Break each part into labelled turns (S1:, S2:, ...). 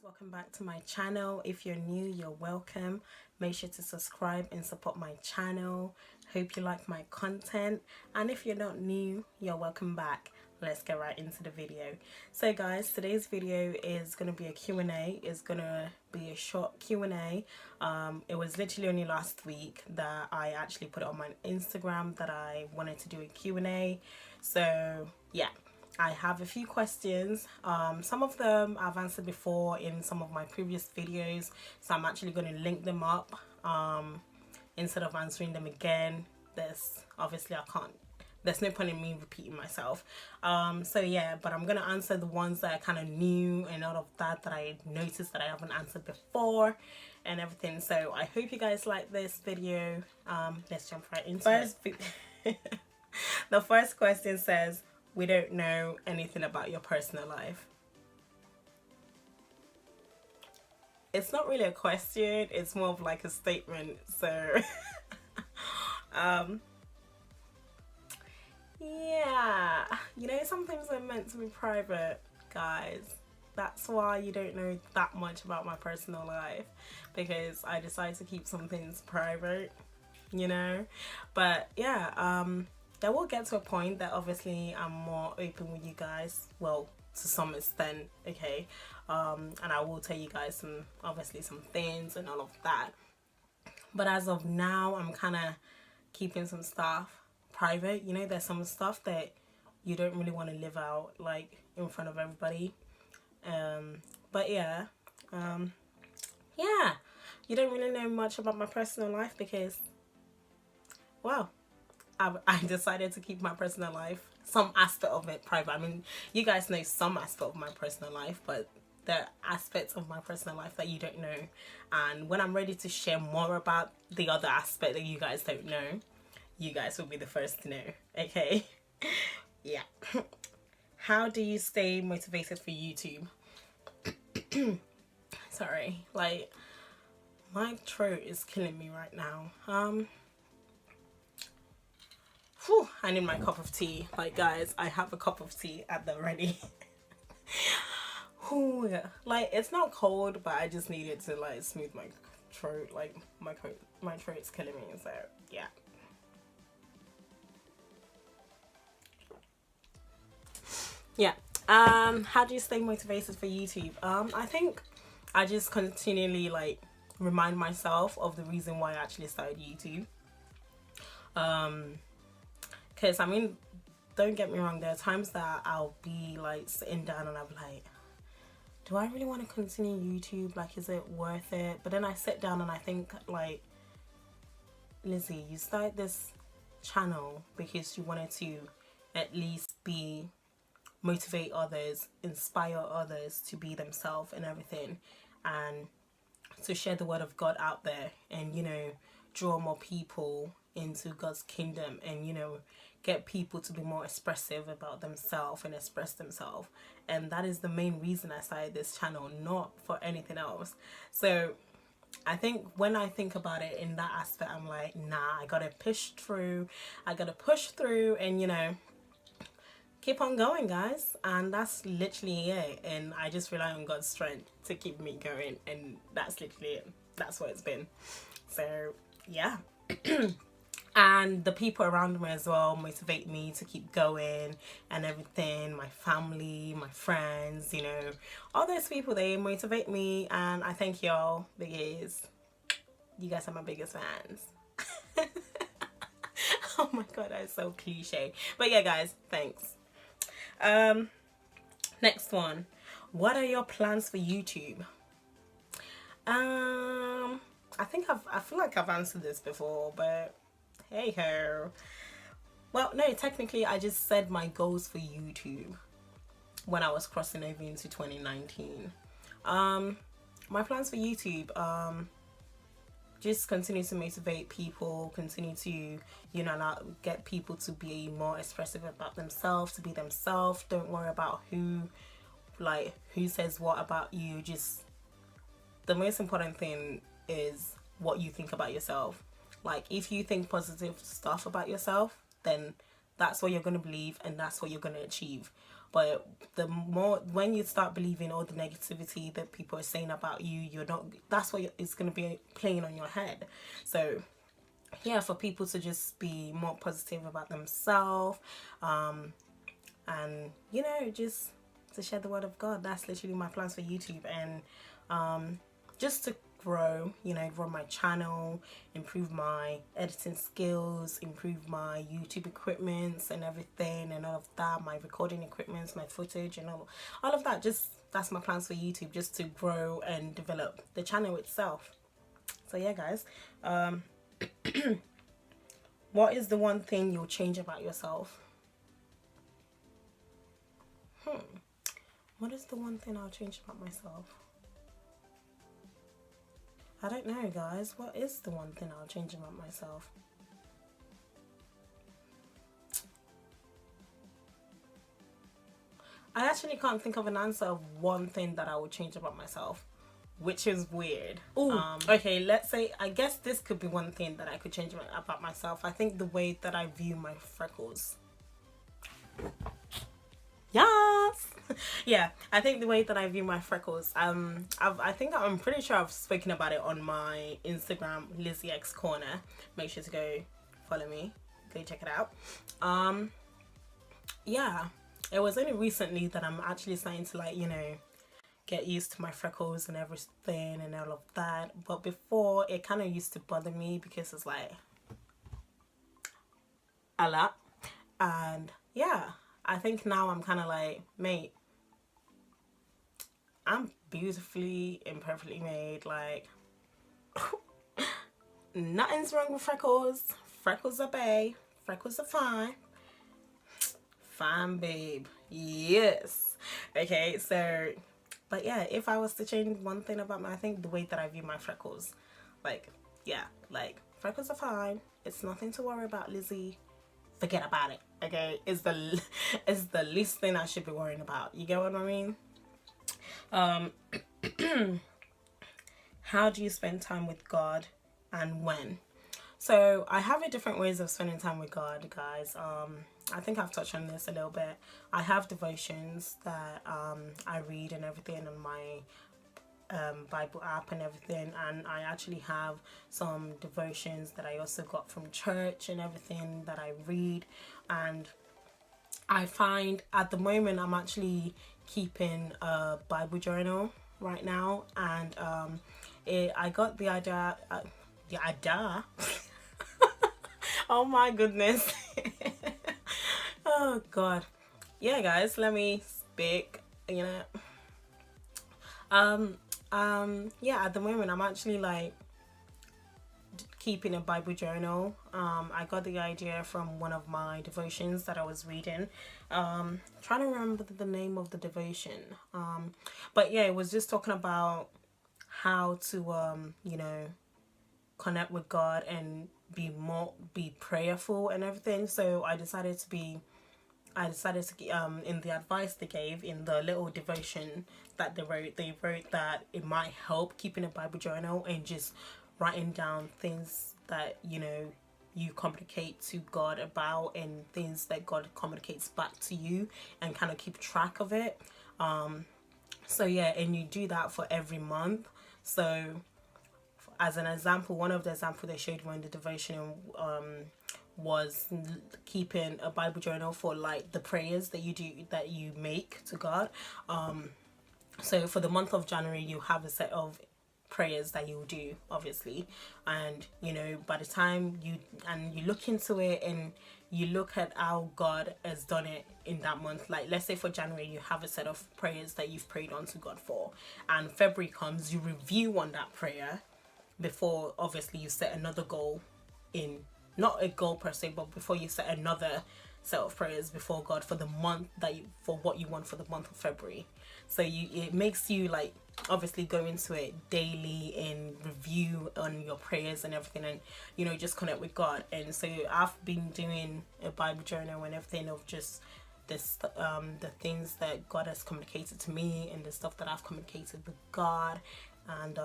S1: welcome back to my channel. If you're new, you're welcome. Make sure to subscribe and support my channel. Hope you like my content, and if you're not new, you're welcome back. Let's get right into the video. So guys, today's video is going to be a Q&A. It's going to be a short Q&A. It was literally only last week that I actually put it on my Instagram that I wanted to do a Q&A. So yeah, I have a few questions. Some of them I've answered before in some of my previous videos, so I'm actually going to link them up instead of answering them again. There's no point in me repeating myself. So yeah, but I'm gonna answer the ones that are kind of new and all of that I noticed that I haven't answered before and everything. So I hope you guys like this video. Let's jump right into it. The first question says, we don't know anything about your personal life. It's not really a question, it's more of like a statement. So yeah, you know, some things are meant to be private, guys. That's why you don't know that much about my personal life, because I decided to keep some things private, you know. But yeah, there will get to a point that obviously I'm more open with you guys, well, to some extent, okay. And I will tell you guys some things and all of that. But as of now, I'm kind of keeping some stuff private. You know, there's some stuff that you don't really want to live out like in front of everybody. But yeah, yeah, you don't really know much about my personal life because, well, I decided to keep my personal life, some aspect of it, private. I mean, you guys know some aspect of my personal life, but the aspects of my personal life that you don't know, and when I'm ready to share more about the other aspect that you guys don't know, you guys will be the first to know, okay? Yeah. How do you stay motivated for YouTube? Sorry, like, my throat is killing me right now. I need my cup of tea. Like, guys, I have a cup of tea at the ready. Yeah. Like, it's not cold, but I just need it to like smooth my throat. Like, my throat's killing me, so yeah. Yeah. How do you stay motivated for YouTube? I think I just continually like remind myself of the reason why I actually started YouTube. Because I mean, don't get me wrong, there are times that I'll be like sitting down and I'll be like, do I really want to continue YouTube? Like, is it worth it? But then I sit down and I think like, Lizzie, you started this channel because you wanted to at least motivate others, inspire others to be themselves and everything, and to share the word of God out there, and you know, draw more people into God's kingdom, and you know, get people to be more expressive about themselves and express themselves. And that is the main reason I started this channel, not for anything else. So I think when I think about it in that aspect, I'm like, nah, I gotta push through, and you know, keep on going, guys. And that's literally it. And I just rely on God's strength to keep me going, and that's literally it. That's what it's been. So yeah. And the people around me as well motivate me to keep going and everything. My family, my friends, you know, all those people, they motivate me, and I thank y'all because you guys are my biggest fans. Oh my god, that's so cliche. But yeah, guys, thanks. Next one. What are your plans for YouTube? I feel like I've answered this before, but hey ho. Well, no, technically I just said my goals for YouTube when I was crossing over into 2019. My plans for YouTube, just continue to motivate people, continue to, you know, get people to be more expressive about themselves, to be themselves. Don't worry about who says what about you. Just the most important thing is what you think about yourself. Like, if you think positive stuff about yourself, then that's what you're going to believe and that's what you're going to achieve. But the more, when you start believing all the negativity that people are saying about you, you're not, that's what it's going to be playing on your head. So yeah, for people to just be more positive about themselves, and you know, just to share the word of God. That's literally my plans for YouTube. And just to grow, you know, grow my channel, improve my editing skills, improve my YouTube equipments and everything and all of that, my recording equipments, my footage and all of that. Just, that's my plans for YouTube, just to grow and develop the channel itself. So yeah, guys, what is the one thing you'll change about yourself? What is the one thing I'll change about myself? I don't know, guys. What is the one thing I'll change about myself? I actually can't think of an answer of one thing that I would change about myself, which is weird. Okay, let's say, I guess this could be one thing that I could change about myself. I think the way that I view my freckles. Yes. Yeah, I think the way that I view my freckles, I think I'm pretty sure I've spoken about it on my Instagram, lizziexcorner. Make sure to go follow me, go check it out. Yeah, it was only recently that I'm actually starting to, like, you know, get used to my freckles and everything and all of that. But before, it kind of used to bother me because it's like a lot. And yeah, I think now I'm kind of like, mate, I'm beautifully and perfectly made. Like, nothing's wrong with freckles. Freckles are bae. Freckles are fine. Fine, babe. Yes. Okay, so, but yeah, if I was to change one thing about me, I think the way that I view my freckles. Like, yeah, like, freckles are fine. It's nothing to worry about, Lizzie. Forget about it. Okay, it's the least thing I should be worrying about. You get what I mean? How do you spend time with God and when? So I have different ways of spending time with God, guys. I think I've touched on this a little bit. I have devotions that I read and everything on my Bible app and everything, and I actually have some devotions that I also got from church and everything that I read. And I find at the moment I'm actually keeping a Bible journal right now, and I got the idea. Oh my goodness. Oh god. Yeah, guys, let me speak. You know. Yeah, at the moment I'm actually like keeping a Bible journal. I got the idea from one of my devotions that I was reading. Trying to remember the name of the devotion. But yeah, it was just talking about how to you know, connect with God and be prayerful and everything. So I decided to in the advice they gave in the little devotion that they wrote that it might help keeping a Bible journal and just writing down things that, you know, you communicate to God about and things that God communicates back to you, and kind of keep track of it. So yeah, and you do that for every month. So as an example, one of the examples they showed me in the devotion was keeping a Bible journal for like the prayers that you make to God. So for the month of January, you have a set of prayers that you do, obviously, and you know, by the time you look into it and you look at how God has done it in that month, like let's say for January you have a set of prayers that you've prayed unto God for, and February comes, you review on that prayer before obviously you set another goal, in not a goal per se, but before you set another set of prayers before God for the month for what you want for the month of February. So it makes you like obviously go into it daily and review on your prayers and everything, and you know, just connect with God. And so I've been doing a Bible journal and everything of just this the things that God has communicated to me and the stuff that I've communicated with God, and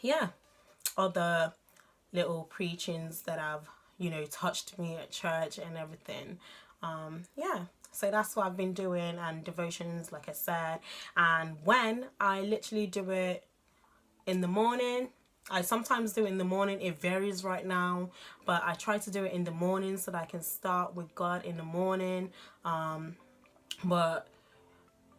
S1: yeah, other little preachings that have, you know, touched me at church and everything. Yeah, So that's what I've been doing, and devotions, like I said. And when I literally do it in the morning, I sometimes do it in the morning. It varies right now, but I try to do it in the morning so that I can start with God in the morning. But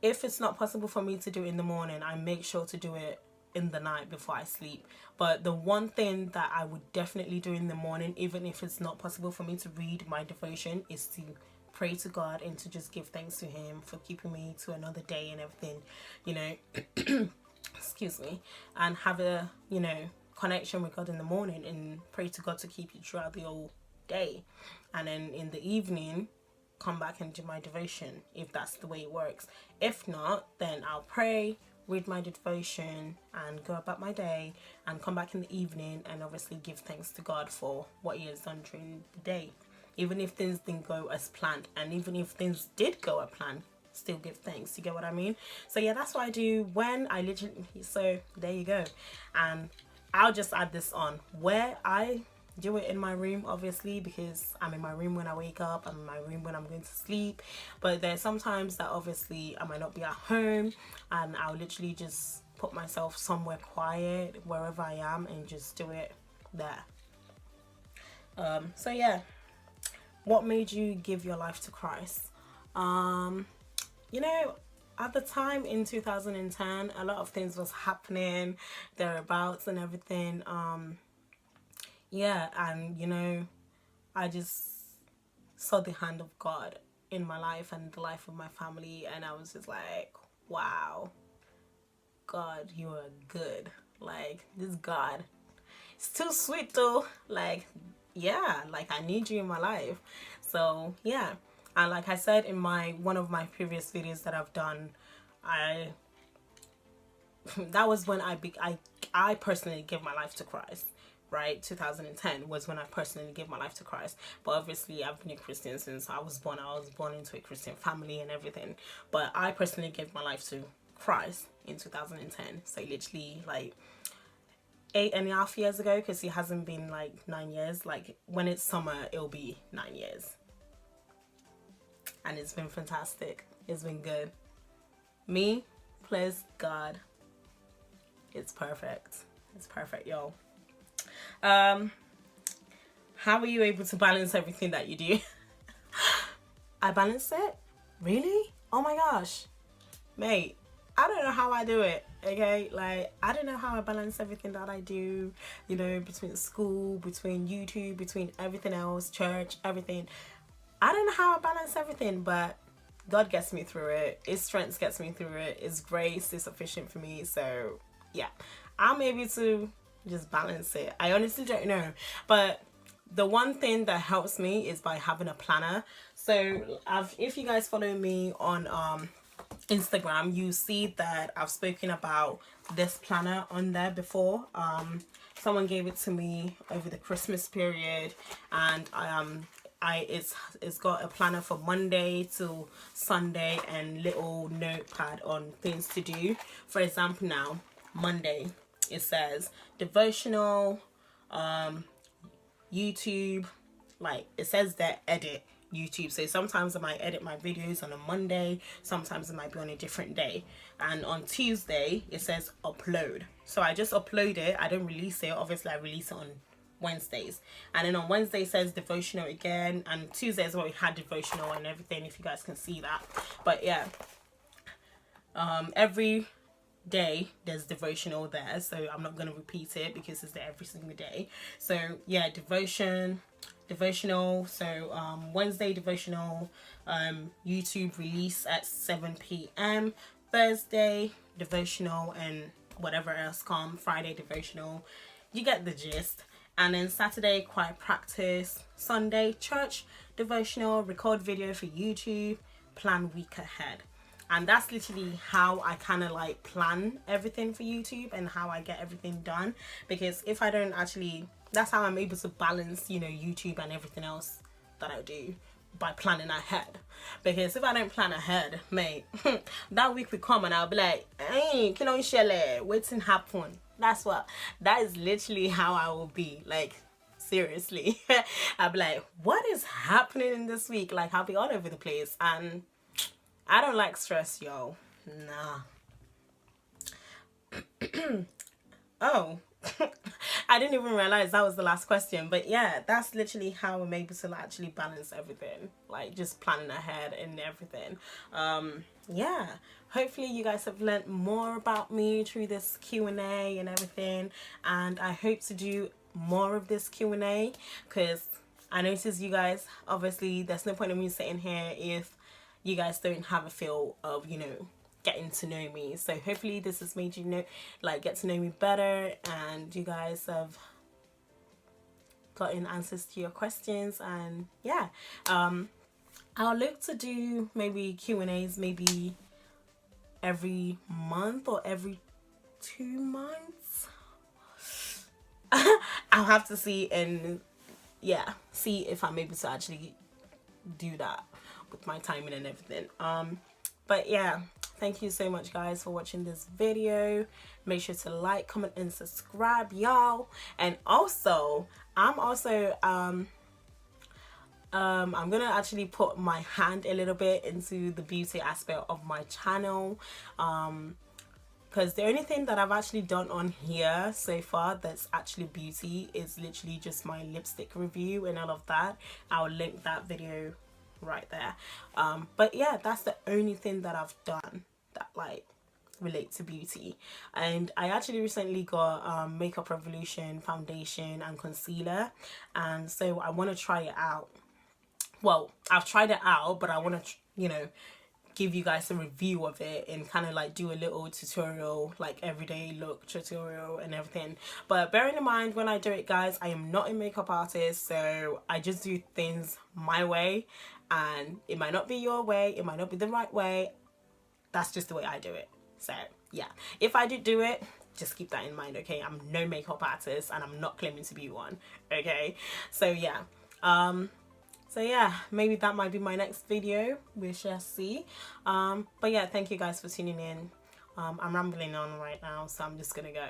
S1: if it's not possible for me to do it in the morning, I make sure to do it in the night before I sleep. But the one thing that I would definitely do in the morning, even if it's not possible for me to read my devotion, is to pray to God and to just give thanks to Him for keeping me to another day and everything, you know. Excuse me. And have a, you know, connection with God in the morning, and pray to God to keep you throughout the whole day. And then in the evening, come back and do my devotion, if that's the way it works. If not, then I'll pray, read my devotion, and go about my day, and come back in the evening and obviously give thanks to God for what He has done during the day. Even if things didn't go as planned, and even if things did go as planned, still give thanks. You get what I mean? So yeah, that's what I do when I literally, so there you go. And I'll just add this on, where I do it in my room, obviously, because I'm in my room when I wake up, I'm in my room when I'm going to sleep. But there's sometimes that obviously I might not be at home, and I'll literally just put myself somewhere quiet wherever I am and just do it there. So yeah, what made you give your life to Christ? You know, at the time in 2010, a lot of things was happening thereabouts and everything. Yeah, and you know, I just saw the hand of God in my life and the life of my family, and I was just like, wow, God, you are good. Like, this God, it's too sweet though. Like, yeah, like I need you in my life. So yeah, and like I said in one of my previous videos that I've done, that was when I personally gave my life to Christ. Right, 2010 was when I personally gave my life to Christ. But obviously I've been a Christian since I was born. I was born into a Christian family and everything. But I personally gave my life to Christ in 2010. So literally like 8.5 years ago, because it hasn't been like 9 years. Like when it's summer, it'll be 9 years. And it's been fantastic. It's been good. Me plus God. It's perfect. It's perfect, y'all. How are you able to balance everything that you do? I balance it? Really? Oh my gosh. Mate, I don't know how I do it, okay? Like, I don't know how I balance everything that I do, you know, between school, between YouTube, between everything else, church, everything. I don't know how I balance everything, but God gets me through it. His strength gets me through it. His grace is sufficient for me. So, yeah, I'm able to just balance it. I honestly don't know, but the one thing that helps me is by having a planner. So if you guys follow me on Instagram, you see that I've spoken about this planner on there before. Someone gave it to me over the Christmas period, and it's got a planner for Monday to Sunday and little notepad on things to do. For example, now Monday, it says devotional, YouTube, like it says that edit YouTube. So sometimes I might edit my videos on a Monday, sometimes it might be on a different day. And on Tuesday, it says upload. So I just upload it, I don't release it. Obviously I release it on Wednesdays. And then on Wednesday it says devotional again, and Tuesday is where we had devotional and everything, if you guys can see that. But yeah, every day there's devotional there, so I'm not going to repeat it because it's there every single day. So yeah, devotional. So Wednesday devotional, YouTube release at 7 p.m, Thursday devotional, and whatever else come, Friday devotional. You get the gist. And then Saturday quiet practice, Sunday church devotional, record video for YouTube, plan week ahead. And that's literally how I kind of like plan everything for YouTube and how I get everything done. Because if I don't actually, that's how I'm able to balance, you know, YouTube and everything else that I do, by planning ahead. Because if I don't plan ahead, mate, that week will come and I'll be like, hey, can I share what's happen? That is literally how I will be. Like, seriously. I'll be like, what is happening in this week? Like, I'll be all over the place, and I don't like stress, yo. Nah. Oh. I didn't even realize that was the last question, but yeah, that's literally how I'm able to actually balance everything, like just planning ahead and everything. Yeah, hopefully you guys have learned more about me through this Q&A and everything, and I hope to do more of this Q&A, because I noticed you guys, obviously there's no point in me sitting here if you guys don't have a feel of, you know, getting to know me. So hopefully this has made you know, like, get to know me better, and you guys have gotten answers to your questions. And yeah, I'll look to do maybe Q&As maybe every month or every 2 months. I'll have to see, and yeah, see if I'm able to actually do that with my timing and everything. But yeah, thank you so much guys for watching this video. Make sure to like, comment and subscribe, y'all. And also I'm gonna actually put my hand a little bit into the beauty aspect of my channel, because the only thing that I've actually done on here so far that's actually beauty is literally just my lipstick review and all of that. I'll link that video right there. But yeah, that's the only thing that I've done that like relate to beauty. And I actually recently got Makeup Revolution foundation and concealer, and so I want to try it out. Well, I've tried it out, but I want to, you know, give you guys a review of it and kind of like do a little tutorial, like everyday look tutorial and everything. But bearing in mind, when I do it guys, I am not a makeup artist, so I just do things my way, and it might not be your way, it might not be the right way. That's just the way I do it. So yeah, if I do it, just keep that in mind, okay? I'm no makeup artist and I'm not claiming to be one, okay? So yeah, so yeah, maybe that might be my next video. We shall see. But yeah, thank you guys for tuning in. I'm rambling on right now, so I'm just gonna go.